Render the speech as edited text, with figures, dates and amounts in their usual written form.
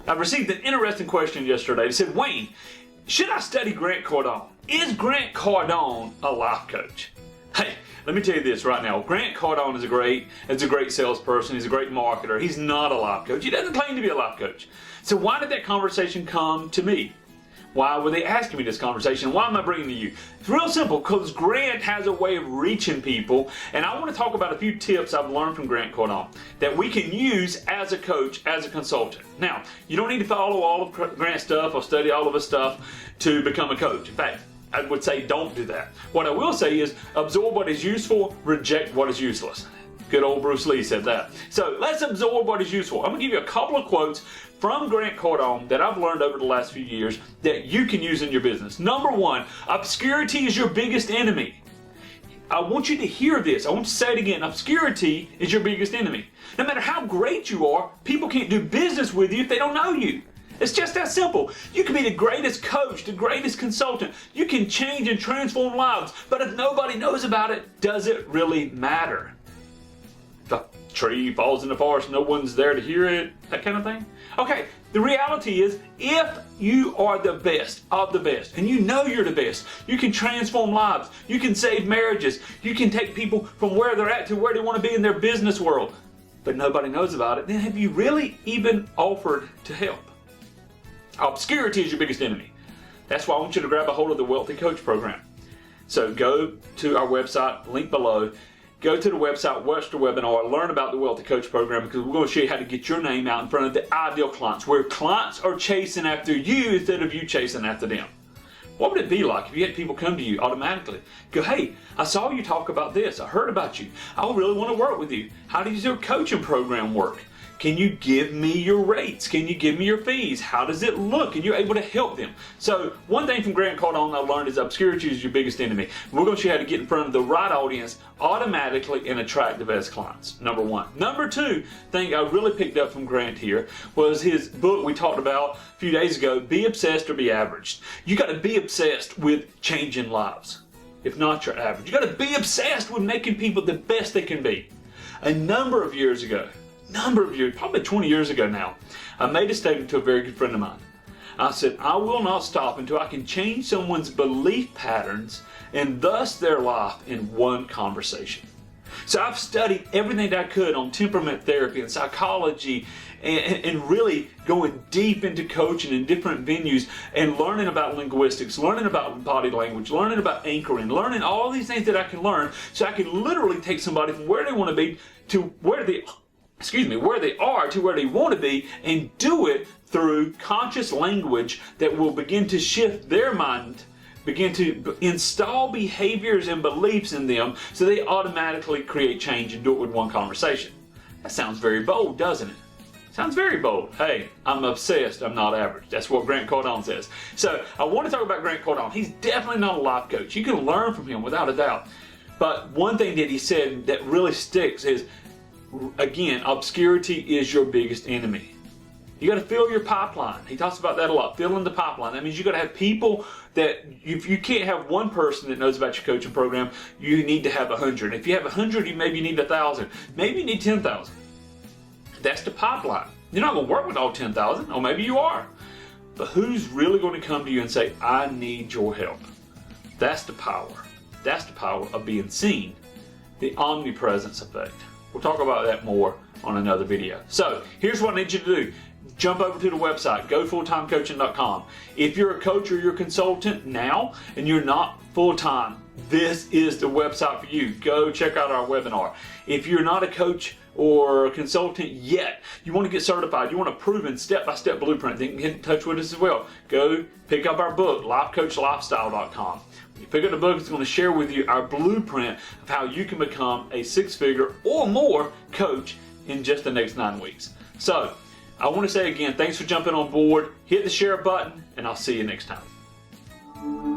I received an interesting question yesterday. It said, Wayne, should I study Grant Cardone? Is Grant Cardone a life coach? Hey, let me tell you this right now. Grant Cardone is a great salesperson. He's a great marketer. He's not a life coach. He doesn't claim to be a life coach. So why did that conversation come to me? Why were they asking me this conversation? Why am I bringing it to you? It's real simple, because Grant has a way of reaching people, and I want to talk about a few tips I've learned from Grant Cardone that we can use as a coach, as a consultant. Now, you don't need to follow all of Grant's stuff or study all of his stuff to become a coach. In fact, I would say don't do that. What I will say is absorb what is useful, reject what is useless. Good old Bruce Lee said that. So let's absorb what is useful. I'm going to give you a couple of quotes from Grant Cardone that I've learned over the last few years that you can use in your business. Number one, obscurity is your biggest enemy. I want you to hear this. I want to say it again. Obscurity is your biggest enemy. No matter how great you are, people can't do business with you if they don't know you. It's just that simple. You can be the greatest coach, the greatest consultant. You can change and transform lives, but if nobody knows about it, does it really matter? The tree falls in the forest, no one's there to hear it, that kind of thing. Okay, the reality is, if you are the best of the best, and you know you're the best, you can transform lives, you can save marriages, you can take people from where they're at to where they want to be in their business world, but nobody knows about it, then have you really even offered to help? Obscurity is your biggest enemy. That's why I want you to grab a hold of the Wealthy Coach program. So go to our website, link below. Go to the website, watch the webinar, learn about the Wealthy Coach program, because we're going to show you how to get your name out in front of the ideal clients, where clients are chasing after you instead of you chasing after them. What would it be like if you had people come to you automatically? Go, hey, I saw you talk about this. I heard about you. I really want to work with you. How does your coaching program work? Can you give me your rates? Can you give me your fees? How does it look? And you're able to help them. So one thing from Grant Cardone I learned is obscurity is your biggest enemy. We're going to show you how to get in front of the right audience automatically and attract the best clients. Number one. Number two thing I really picked up from Grant here was his book we talked about a few days ago, Be Obsessed or Be Averaged. You got to be obsessed with changing lives. If not, you're average. You got to be obsessed with making people the best they can be. A number of years, probably 20 years ago now, I made a statement to a very good friend of mine. I said, I will not stop until I can change someone's belief patterns and thus their life in one conversation. So I've studied everything that I could on temperament therapy and psychology and really going deep into coaching in different venues and learning about linguistics, learning about body language, learning about anchoring, learning all these things that I can learn so I can literally take somebody from where they want to be to where they are to where they want to be, and do it through conscious language that will begin to shift their mind, begin to install behaviors and beliefs in them so they automatically create change and do it with one conversation. That sounds very bold, doesn't it? Sounds very bold. Hey, I'm obsessed, I'm not average. That's what Grant Cardone says. So I want to talk about Grant Cardone. He's definitely not a life coach. You can learn from him without a doubt. But one thing that he said that really sticks is, again, obscurity is your biggest enemy. You got to fill your pipeline. He talks about that a lot. Filling the pipeline. That means you got to have people that, if you can't have one person that knows about your coaching program, you need to have 100. If you have 100, you maybe need 1,000. Maybe you need 10,000. That's the pipeline. You're not going to work with all 10,000, or maybe you are. But who's really going to come to you and say, I need your help? That's the power. That's the power of being seen. The omnipresence effect. We'll talk about that more on another video. So here's what I need you to do. Jump over to the website, gofulltimecoaching.com. If you're a coach or you're a consultant now and you're not full-time, this is the website for you. Go check out our webinar. If you're not a coach or a consultant yet, you want to get certified, you want a proven step-by-step blueprint, then get in touch with us as well. Go pick up our book, lifecoachlifestyle.com. When you pick up the book, it's going to share with you our blueprint of how you can become a six-figure or more coach in just the next 9 weeks. So I want to say again, thanks for jumping on board. Hit the share button, and I'll see you next time.